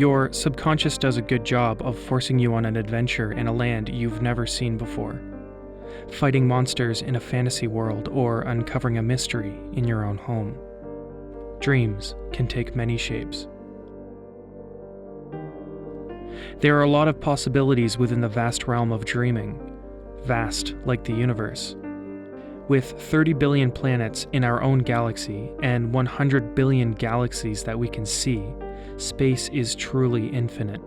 Your subconscious does a good job of forcing you on an adventure in a land you've never seen before, fighting monsters in a fantasy world or uncovering a mystery in your own home. Dreams can take many shapes. There are a lot of possibilities within the vast realm of dreaming, vast like the universe. With 30 billion planets in our own galaxy and 100 billion galaxies that we can see, space is truly infinite.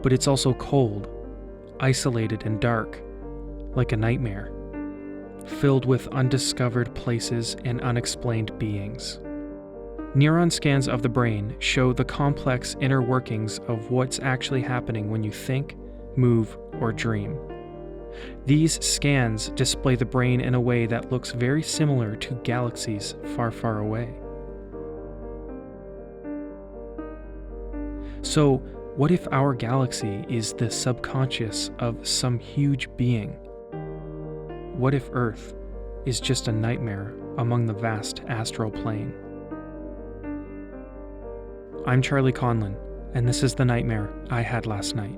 But it's also cold, isolated and dark, like a nightmare, filled with undiscovered places and unexplained beings. Neuron scans of the brain show the complex inner workings of what's actually happening when you think, move, or dream. These scans display the brain in a way that looks very similar to galaxies far, far away. So, what if our galaxy is the subconscious of some huge being? What if Earth is just a nightmare among the vast astral plane? I'm Charlie Conlon, and this is the nightmare I had last night.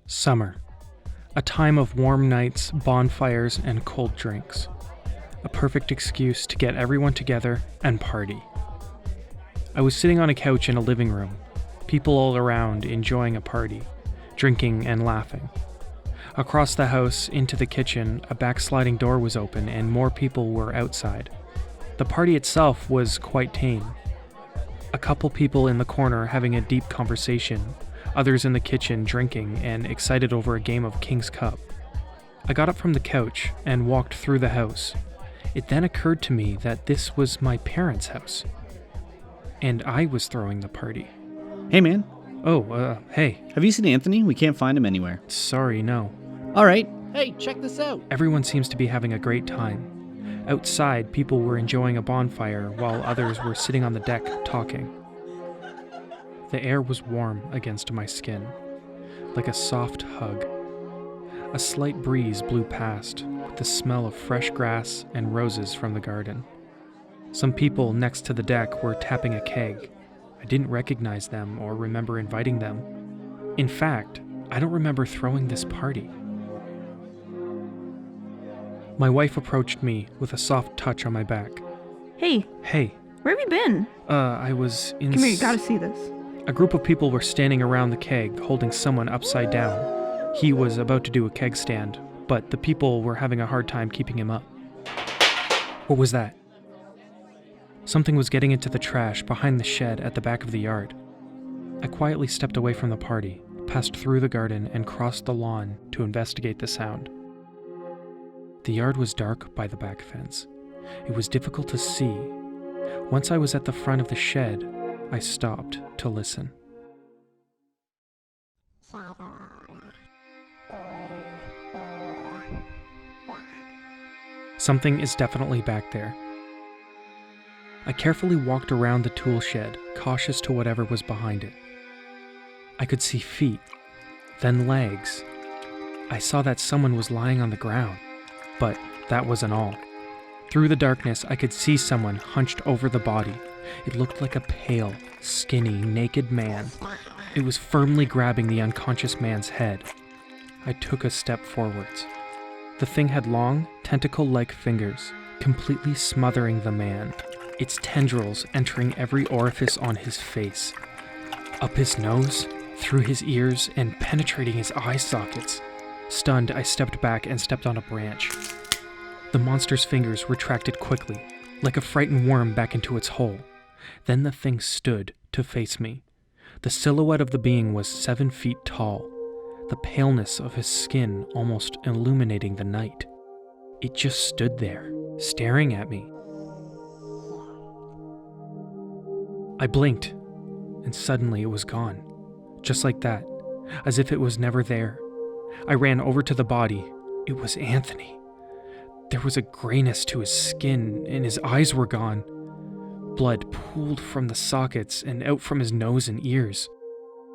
Summer, a time of warm nights, bonfires, and cold drinks. A perfect excuse to get everyone together and party. I was sitting on a couch in a living room, people all around enjoying a party, drinking and laughing. Across the house, into the kitchen, a backsliding door was open and more people were outside. The party itself was quite tame. A couple people in the corner having a deep conversation, others in the kitchen drinking and excited over a game of King's Cup. I got up from the couch and walked through the house. It then occurred to me that this was my parents' house, and I was throwing the party. Hey, man. Oh, hey. Have you seen Anthony? We can't find him anywhere. Sorry, no. All right. Hey, check this out. Everyone seems to be having a great time. Outside, people were enjoying a bonfire while others were sitting on the deck talking. The air was warm against my skin, like a soft hug. A slight breeze blew past, with the smell of fresh grass and roses from the garden. Some people next to the deck were tapping a keg. I didn't recognize them or remember inviting them. In fact, I don't remember throwing this party. My wife approached me with a soft touch on my back. Hey, Hey, where have you been? I was in... Come here, you gotta see this. A group of people were standing around the keg, holding someone upside down. He was about to do a keg stand, but the people were having a hard time keeping him up. What was that? Something was getting into the trash behind the shed at the back of the yard. I quietly stepped away from the party, passed through the garden, and crossed the lawn to investigate the sound. The yard was dark by the back fence. It was difficult to see. Once I was at the front of the shed, I stopped to listen. Something is definitely back there. I carefully walked around the tool shed, cautious to whatever was behind it. I could see feet, then legs. I saw that someone was lying on the ground, but that wasn't all. Through the darkness, I could see someone hunched over the body. It looked like a pale, skinny, naked man. It was firmly grabbing the unconscious man's head. I took a step forwards. The thing had long, tentacle-like fingers, completely smothering the man, its tendrils entering every orifice on his face, up his nose, through his ears, and penetrating his eye sockets. Stunned, I stepped back and stepped on a branch. The monster's fingers retracted quickly, like a frightened worm back into its hole. Then the thing stood to face me. The silhouette of the being was 7 feet tall, the paleness of his skin almost illuminating the night. It just stood there, staring at me. I blinked, and suddenly it was gone. Just like that, as if it was never there. I ran over to the body. It was Anthony. There was a grayness to his skin, and his eyes were gone. Blood pooled from the sockets and out from his nose and ears.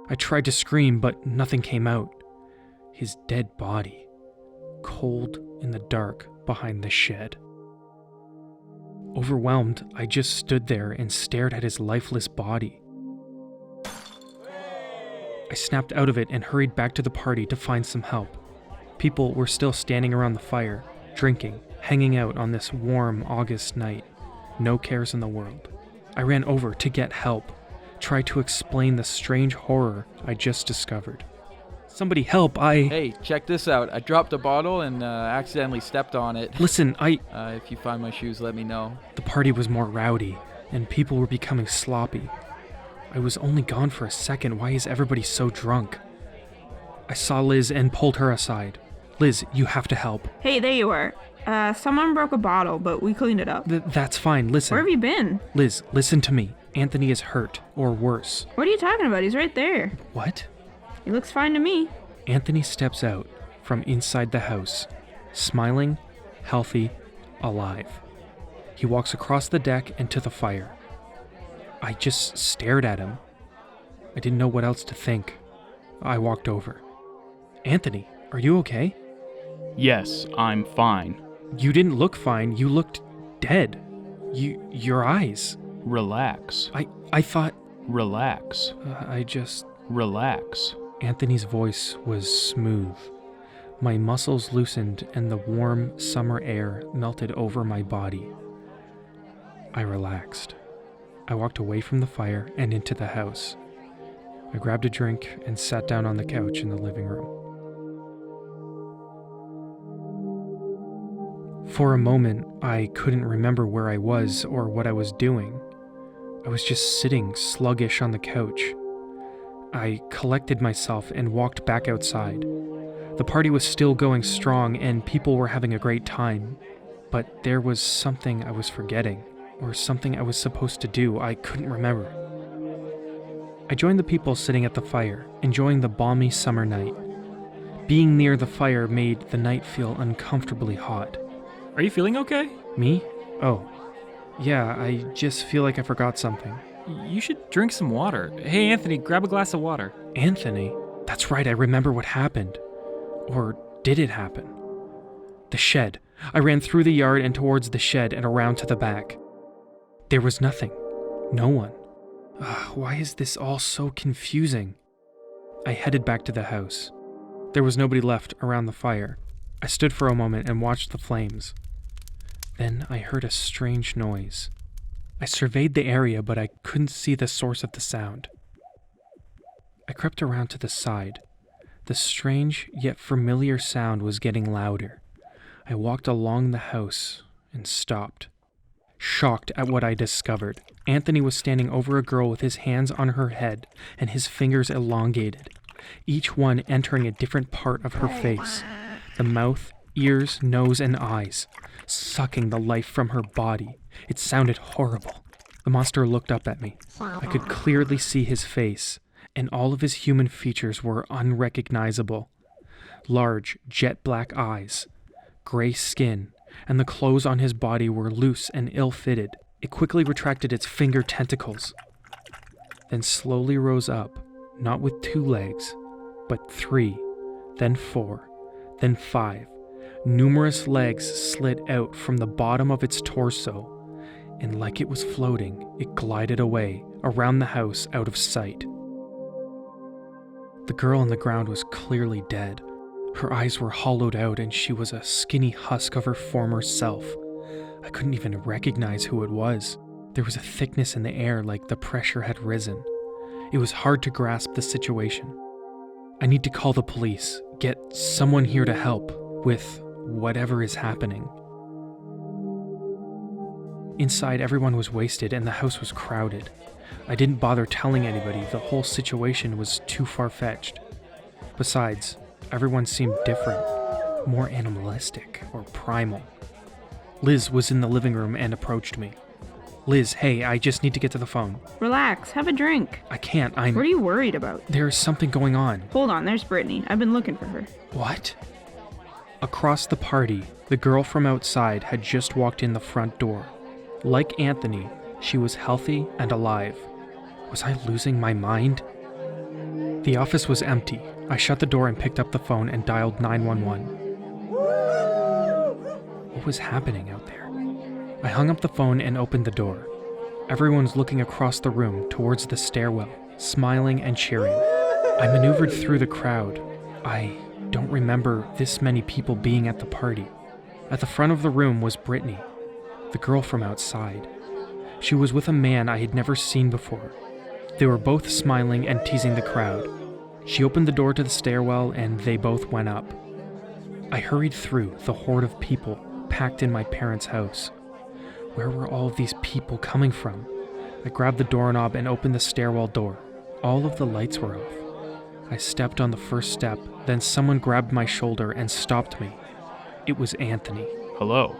I tried to scream, but nothing came out. His dead body, cold in the dark behind the shed. Overwhelmed, I just stood there and stared at his lifeless body. I snapped out of it and hurried back to the party to find some help. People were still standing around the fire, drinking, hanging out on this warm August night. No cares in the world. I ran over to get help, tried to explain the strange horror I just discovered. Somebody help, Hey, check this out. I dropped a bottle and accidentally stepped on it. Listen, If you find my shoes, let me know. The party was more rowdy, and people were becoming sloppy. I was only gone for a second. Why is everybody so drunk? I saw Liz and pulled her aside. Liz, you have to help. Hey, there you are. Someone broke a bottle, but we cleaned it up. That's fine, listen. Where have you been? Liz, listen to me. Anthony is hurt, or worse. What are you talking about? He's right there. What? He looks fine to me. Anthony steps out from inside the house, smiling, healthy, alive. He walks across the deck and to the fire. I just stared at him. I didn't know what else to think. I walked over. Anthony, are you okay? Yes, I'm fine. You didn't look fine. You looked dead. Your eyes. Relax. I thought... Relax. Relax. Anthony's voice was smooth. My muscles loosened and the warm summer air melted over my body. I relaxed. I walked away from the fire and into the house. I grabbed a drink and sat down on the couch in the living room. For a moment, I couldn't remember where I was or what I was doing. I was just sitting sluggish on the couch. I collected myself and walked back outside. The party was still going strong and people were having a great time, but there was something I was forgetting, or something I was supposed to do. I couldn't remember. I joined the people sitting at the fire, enjoying the balmy summer night. Being near the fire made the night feel uncomfortably hot. Are you feeling okay? Me? Oh. Yeah, I just feel like I forgot something. You should drink some water. Hey, Anthony, grab a glass of water. Anthony? That's right, I remember what happened. Or did it happen? The shed. I ran through the yard and towards the shed and around to the back. There was nothing. No one. Why is this all so confusing? I headed back to the house. There was nobody left around the fire. I stood for a moment and watched the flames. Then I heard a strange noise. I surveyed the area, but I couldn't see the source of the sound. I crept around to the side. The strange yet familiar sound was getting louder. I walked along the house and stopped, shocked at what I discovered. Anthony was standing over a girl with his hands on her head and his fingers elongated, each one entering a different part of her face. The mouth, ears, nose, and eyes, sucking the life from her body. It sounded horrible. The monster looked up at me. I could clearly see his face, and all of his human features were unrecognizable. Large, jet black eyes, gray skin, and the clothes on his body were loose and ill-fitted. It quickly retracted its finger tentacles, then slowly rose up, not with 2 legs, but 3, then 4, then 5. Numerous legs slid out from the bottom of its torso, and like it was floating, it glided away, around the house, out of sight. The girl on the ground was clearly dead. Her eyes were hollowed out, and she was a skinny husk of her former self. I couldn't even recognize who it was. There was a thickness in the air, like the pressure had risen. It was hard to grasp the situation. I need to call the police, get someone here to help with whatever is happening. Inside, everyone was wasted and the house was crowded. I didn't bother telling anybody. The whole situation was too far-fetched. Besides, everyone seemed different, more animalistic or primal. Liz was in the living room and approached me. Liz, hey, I just need to get to the phone. Relax, have a drink. I can't, What are you worried about? There's something going on. Hold on, there's Brittany. I've been looking for her. What? Across the party, the girl from outside had just walked in the front door. Like Anthony, she was healthy and alive. Was I losing my mind? The office was empty. I shut the door and picked up the phone and dialed 911. What was happening out there? I hung up the phone and opened the door. Everyone's looking across the room towards the stairwell, smiling and cheering. I maneuvered through the crowd. I don't remember this many people being at the party. At the front of the room was Brittany, the girl from outside. She was with a man I had never seen before. They were both smiling and teasing the crowd. She opened the door to the stairwell and they both went up. I hurried through the horde of people packed in my parents' house. Where were all of these people coming from? I grabbed the doorknob and opened the stairwell door. All of the lights were off. I stepped on the first step, then someone grabbed my shoulder and stopped me. It was Anthony. Hello.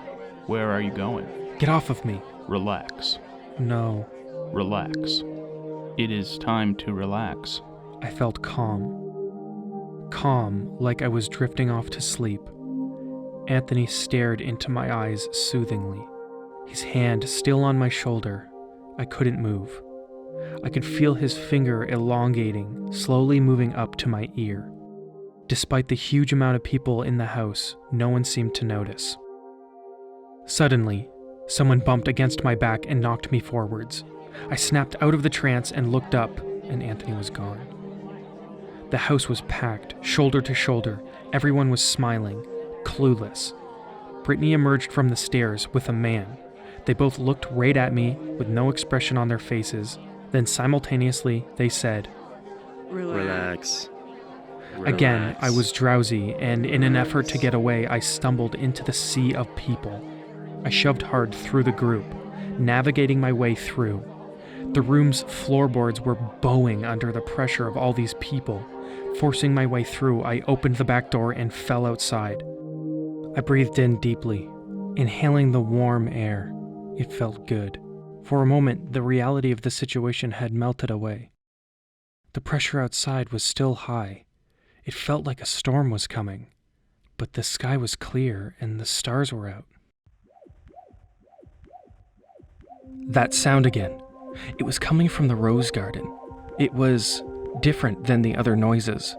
Where are you going? Get off of me. Relax. No. Relax. It is time to relax. I felt calm. Calm, like I was drifting off to sleep. Anthony stared into my eyes soothingly. His hand still on my shoulder. I couldn't move. I could feel his finger elongating, slowly moving up to my ear. Despite the huge amount of people in the house, no one seemed to notice. Suddenly, someone bumped against my back and knocked me forwards. I snapped out of the trance and looked up, and Anthony was gone. The house was packed, shoulder to shoulder. Everyone was smiling, clueless. Brittany emerged from the stairs with a man. They both looked right at me with no expression on their faces. Then simultaneously, they said, Relax. Again, I was drowsy, and in an effort to get away, I stumbled into the sea of people. I shoved hard through the group, navigating my way through. The room's floorboards were bowing under the pressure of all these people. Forcing my way through, I opened the back door and fell outside. I breathed in deeply, inhaling the warm air. It felt good. For a moment, the reality of the situation had melted away. The pressure outside was still high. It felt like a storm was coming, but the sky was clear and the stars were out. That sound again. It was coming from the rose garden. It was different than the other noises.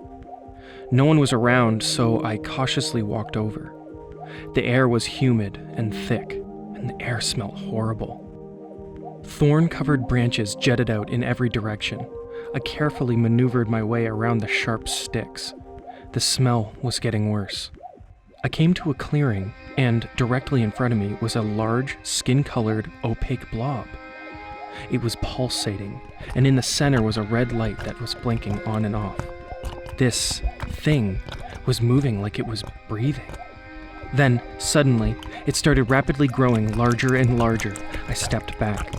No one was around, so I cautiously walked over. The air was humid and thick, and the air smelled horrible. Thorn-covered branches jutted out in every direction. I carefully maneuvered my way around the sharp sticks. The smell was getting worse. I came to a clearing, and directly in front of me was a large, skin-colored, opaque blob. It was pulsating, and in the center was a red light that was blinking on and off. This thing was moving like it was breathing. Then, suddenly, it started rapidly growing larger and larger. I stepped back.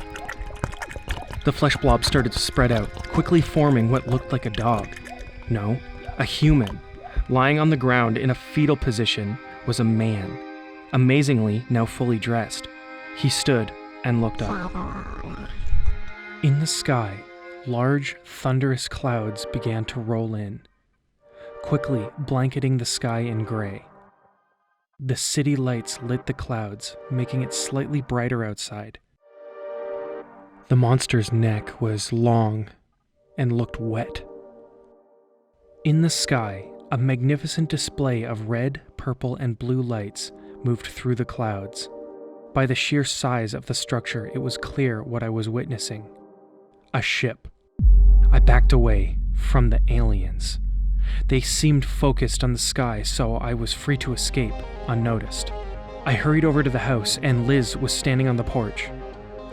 The flesh blob started to spread out, quickly forming what looked like a dog. No, a human. Lying on the ground in a fetal position was a man, amazingly now fully dressed. He stood and looked up. In the sky, large, thunderous clouds began to roll in, quickly blanketing the sky in gray. The city lights lit the clouds, making it slightly brighter outside. The monster's neck was long and looked wet. In the sky, a magnificent display of red, purple, and blue lights moved through the clouds. By the sheer size of the structure, it was clear what I was witnessing. A ship. I backed away from the aliens. They seemed focused on the sky, so I was free to escape, unnoticed. I hurried over to the house, and Liz was standing on the porch.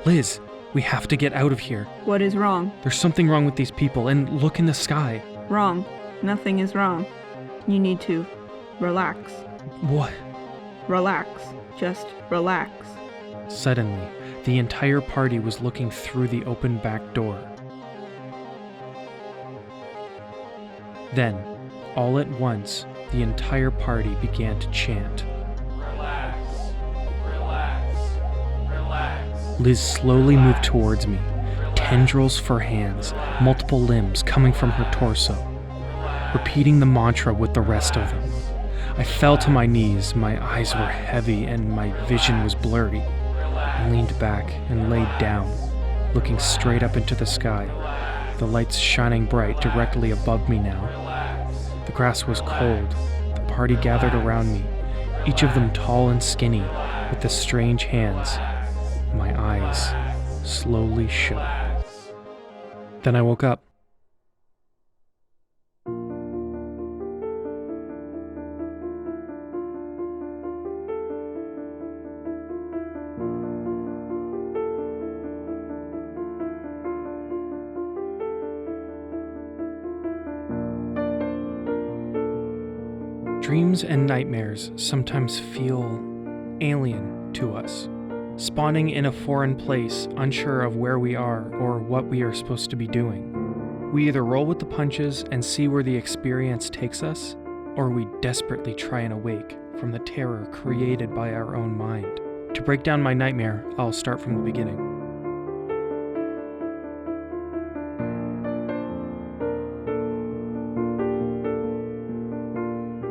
Liz, we have to get out of here. What is wrong? There's something wrong with these people, and look in the sky. Wrong. Nothing is wrong. You need to relax. What? Relax. Just relax. Suddenly, the entire party was looking through the open back door. Then, all at once, the entire party began to chant. Relax, relax, relax. Liz slowly moved towards me, tendrils for hands, multiple limbs coming from her torso, repeating the mantra with the rest of them. I fell to my knees, my eyes were heavy and my vision was blurry. I leaned back and laid down, looking straight up into the sky, the lights shining bright directly above me now. The grass was cold. The party gathered around me, each of them tall and skinny, with the strange hands. My eyes slowly shut. Then I woke up. Dreams and nightmares sometimes feel alien to us, spawning in a foreign place, unsure of where we are or what we are supposed to be doing. We either roll with the punches and see where the experience takes us, or we desperately try and awake from the terror created by our own mind. To break down my nightmare, I'll start from the beginning.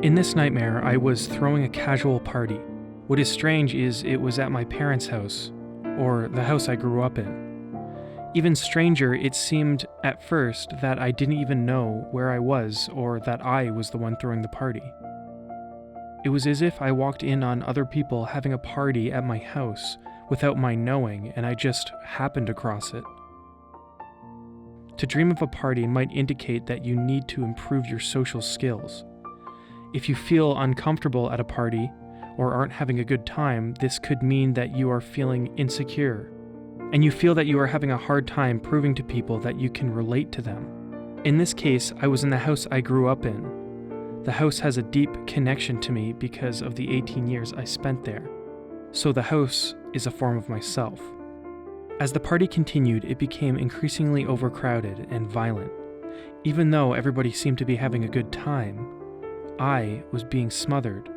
In this nightmare, I was throwing a casual party. What is strange is it was at my parents' house, or the house I grew up in. Even stranger, it seemed at first that I didn't even know where I was or that I was the one throwing the party. It was as if I walked in on other people having a party at my house without my knowing, and I just happened across it. To dream of a party might indicate that you need to improve your social skills. If you feel uncomfortable at a party or aren't having a good time, this could mean that you are feeling insecure, and you feel that you are having a hard time proving to people that you can relate to them. In this case, I was in the house I grew up in. The house has a deep connection to me because of the 18 years I spent there, so the house is a form of myself. As the party continued, it became increasingly overcrowded and violent. Even though everybody seemed to be having a good time, I was being smothered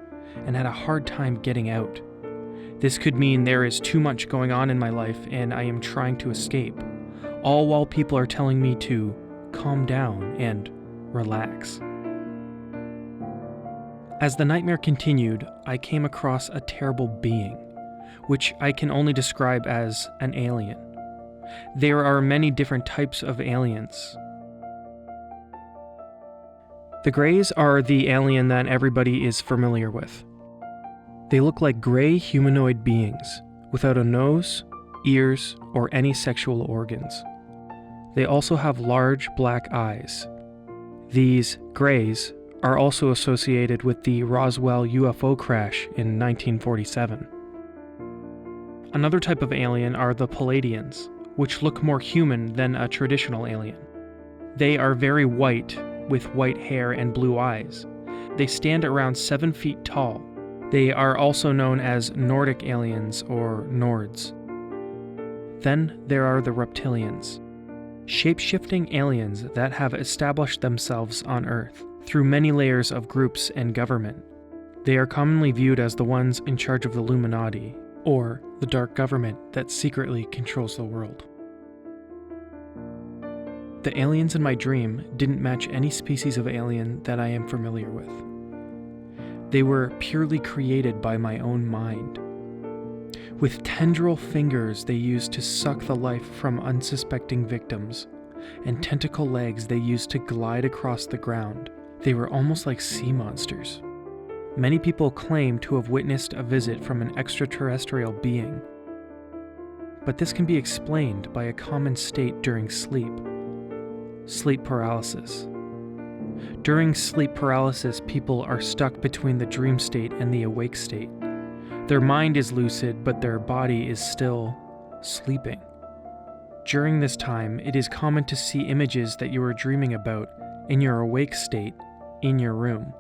and had a hard time getting out. This could mean there is too much going on in my life and I am trying to escape, all while people are telling me to calm down and relax. As the nightmare continued, I came across a terrible being, which I can only describe as an alien. There are many different types of aliens. The Greys are the alien that everybody is familiar with. They look like gray humanoid beings, without a nose, ears, or any sexual organs. They also have large black eyes. These Greys are also associated with the Roswell UFO crash in 1947. Another type of alien are the Palladians, which look more human than a traditional alien. They are very white, with white hair and blue eyes. They stand around 7 feet tall. They are also known as Nordic aliens or Nords. Then there are the reptilians, shape-shifting aliens that have established themselves on Earth through many layers of groups and government. They are commonly viewed as the ones in charge of the Illuminati, or the dark government that secretly controls the world. The aliens in my dream didn't match any species of alien that I am familiar with. They were purely created by my own mind. With tendril fingers they used to suck the life from unsuspecting victims, and tentacle legs they used to glide across the ground. They were almost like sea monsters. Many people claim to have witnessed a visit from an extraterrestrial being, but this can be explained by a common state during sleep. Sleep paralysis. During sleep paralysis, people are stuck between the dream state and the awake state. Their mind is lucid, but their body is still sleeping. During this time, it is common to see images that you were dreaming about in your awake state in your room.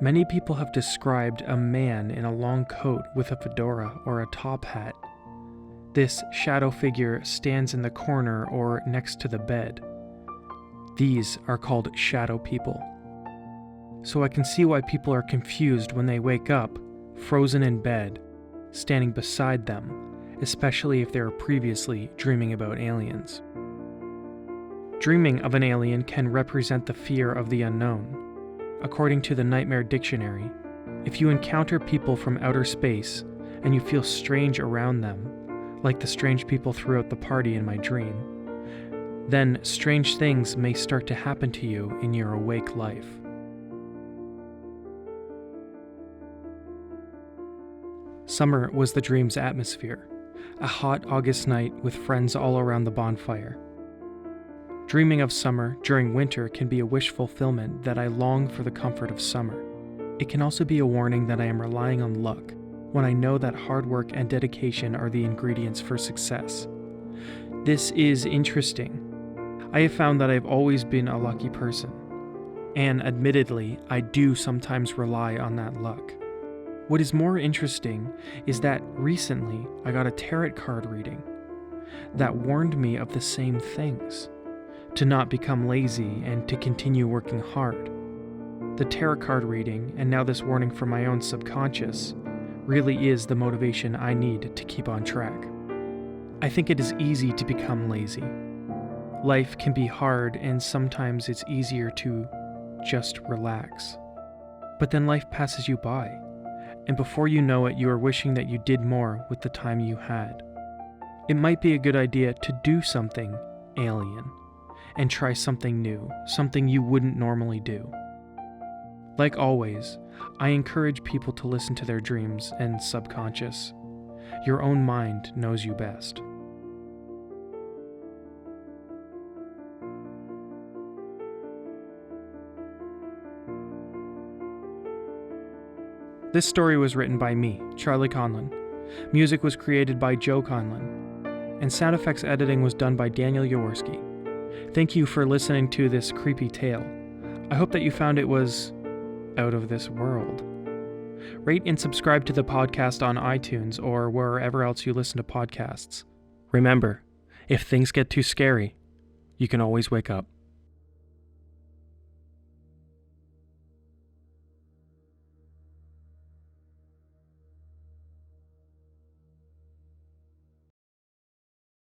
Many people have described a man in a long coat with a fedora or a top hat. This shadow figure stands in the corner or next to the bed. These are called shadow people. So I can see why people are confused when they wake up, frozen in bed, standing beside them, especially if they are previously dreaming about aliens. Dreaming of an alien can represent the fear of the unknown. According to the Nightmare Dictionary, if you encounter people from outer space and you feel strange around them, like the strange people throughout the party in my dream, then strange things may start to happen to you in your awake life. Summer was the dream's atmosphere, a hot August night with friends all around the bonfire. Dreaming of summer during winter can be a wish fulfillment that I long for the comfort of summer. It can also be a warning that I am relying on luck when I know that hard work and dedication are the ingredients for success. This is interesting. I have found that I've always been a lucky person, and admittedly, I do sometimes rely on that luck. What is more interesting is that recently I got a tarot card reading that warned me of the same things, to not become lazy and to continue working hard. The tarot card reading, and now this warning from my own subconscious, really is the motivation I need to keep on track. I think it is easy to become lazy. Life can be hard, and sometimes it's easier to just relax. But then life passes you by, and before you know it, you are wishing that you did more with the time you had. It might be a good idea to do something alien and try something new, something you wouldn't normally do. Like always, I encourage people to listen to their dreams and subconscious. Your own mind knows you best. This story was written by me, Charlie Conlon. Music was created by Joe Conlon. And sound effects editing was done by Daniel Jaworski. Thank you for listening to this creepy tale. I hope that you found it was out of this world. Rate and subscribe to the podcast on iTunes or wherever else you listen to podcasts. Remember, if things get too scary, you can always wake up.